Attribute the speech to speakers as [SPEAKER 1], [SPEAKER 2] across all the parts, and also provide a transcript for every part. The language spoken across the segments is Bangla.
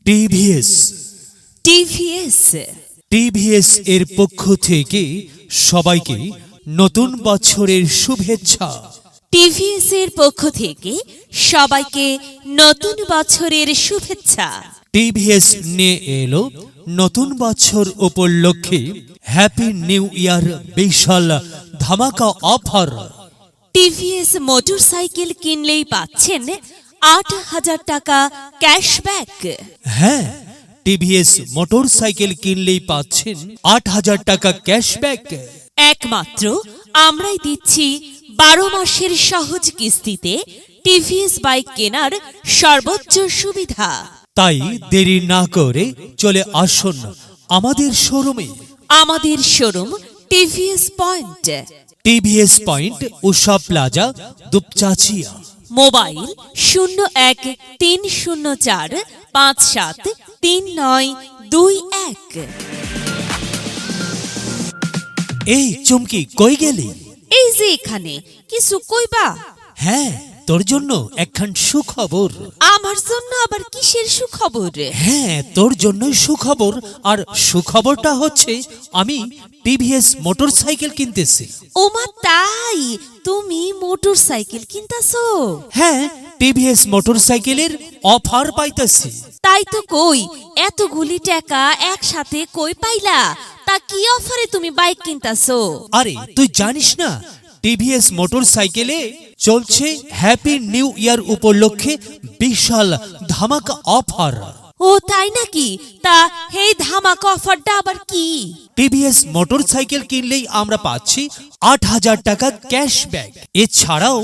[SPEAKER 1] টিভিএস
[SPEAKER 2] টিভিএস
[SPEAKER 1] টিভিএস এর পক্ষ থেকে সবাইকে নতুন বছরের শুভেচ্ছা।
[SPEAKER 2] টিভিএস এর পক্ষ থেকে সবাইকে নতুন বছরের শুভেচ্ছা।
[SPEAKER 1] টিভিএস নিয়ে এলো নতুন বছর উপলক্ষে হ্যাপি নিউ ইয়ার বিশাল ধামাকা অফার।
[SPEAKER 2] টিভিএস মোটরসাইকেল কিনলেই পাচ্ছেন ৮,০০০ টাকা ক্যাশব্যাক।
[SPEAKER 1] হ্যাঁ, টিভিএস মোটরসাইকেল কিনলেই পাচ্ছেন ৮,০০০ টাকা ক্যাশব্যাক।
[SPEAKER 2] একমাত্র আমরাই দিচ্ছি ১২ মাসের সহজ কিস্তিতে টিভিএস বাইক কেনার সর্বোচ্চ সুবিধা।
[SPEAKER 1] তাই দেরি না করে চলে আসুন আমাদের শোরুমে।
[SPEAKER 2] আমাদের showroom TVS point,
[SPEAKER 1] TVS point, Usha plaza, Dupchanchia.
[SPEAKER 2] Mobile 01-304-573921।
[SPEAKER 1] এই চুমকি, কই গেলি?
[SPEAKER 2] এই যে এখানে, কিছু কইবা?
[SPEAKER 1] হ্যাঁ, তোর জন্য একখান সুখবর।
[SPEAKER 2] আমার জন্য আবার কিসের সুখবর?
[SPEAKER 1] হ্যাঁ, তোর জন্যই সুখবর। আর সুখবরটা হচ্ছে আমি টিভিএস মোটরসাইকেল কিনতেছি।
[SPEAKER 2] ওমা তাই, তুমি মোটরসাইকেল কিনতাছো?
[SPEAKER 1] হ্যাঁ, টিভিএস মোটরসাইকেলের অফার পাইতেছি।
[SPEAKER 2] তাই তো কই, এতগুলি টাকা একসাথে কই পাইলা? তা কি অফারে তুমি বাইক কিনতাছো?
[SPEAKER 1] আরে তুই জানিস না, টিভিএস মোটরসাইকেলে চলছে হ্যাপি নিউ ইয়ার উপলক্ষে বিশাল ধামাকা অফার।
[SPEAKER 2] ও তাই নাকি? তা এই ধামাকা অফারটা আবার কি?
[SPEAKER 1] টিভিএস মোটরসাইকেল কিনলেই আমরা পাচ্ছি ৮,০০০ টাকা ক্যাশব্যাক। এছাড়াও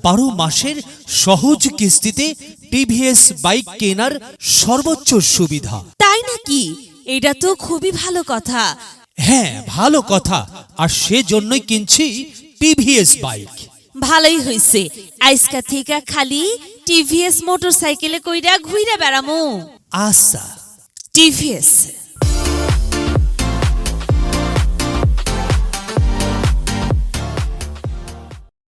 [SPEAKER 1] ১২ মাসের সহজ কিস্তিতে টিভিএস বাইক কেনার সর্বোচ্চ সুবিধা।
[SPEAKER 2] তাই নাকি? এটা তো খুবই ভালো কথা।
[SPEAKER 1] হ্যাঁ, ভালো কথা। আর সেজন্যই কিনছি টিভিএস বাইক।
[SPEAKER 2] ভালোই হইছে, আজকা থেকে খালি টিভিএস মোটরসাইকেলে কইরা ঘুইরা বেড়ামু।
[SPEAKER 1] আচ্ছা।
[SPEAKER 2] টিভিএস।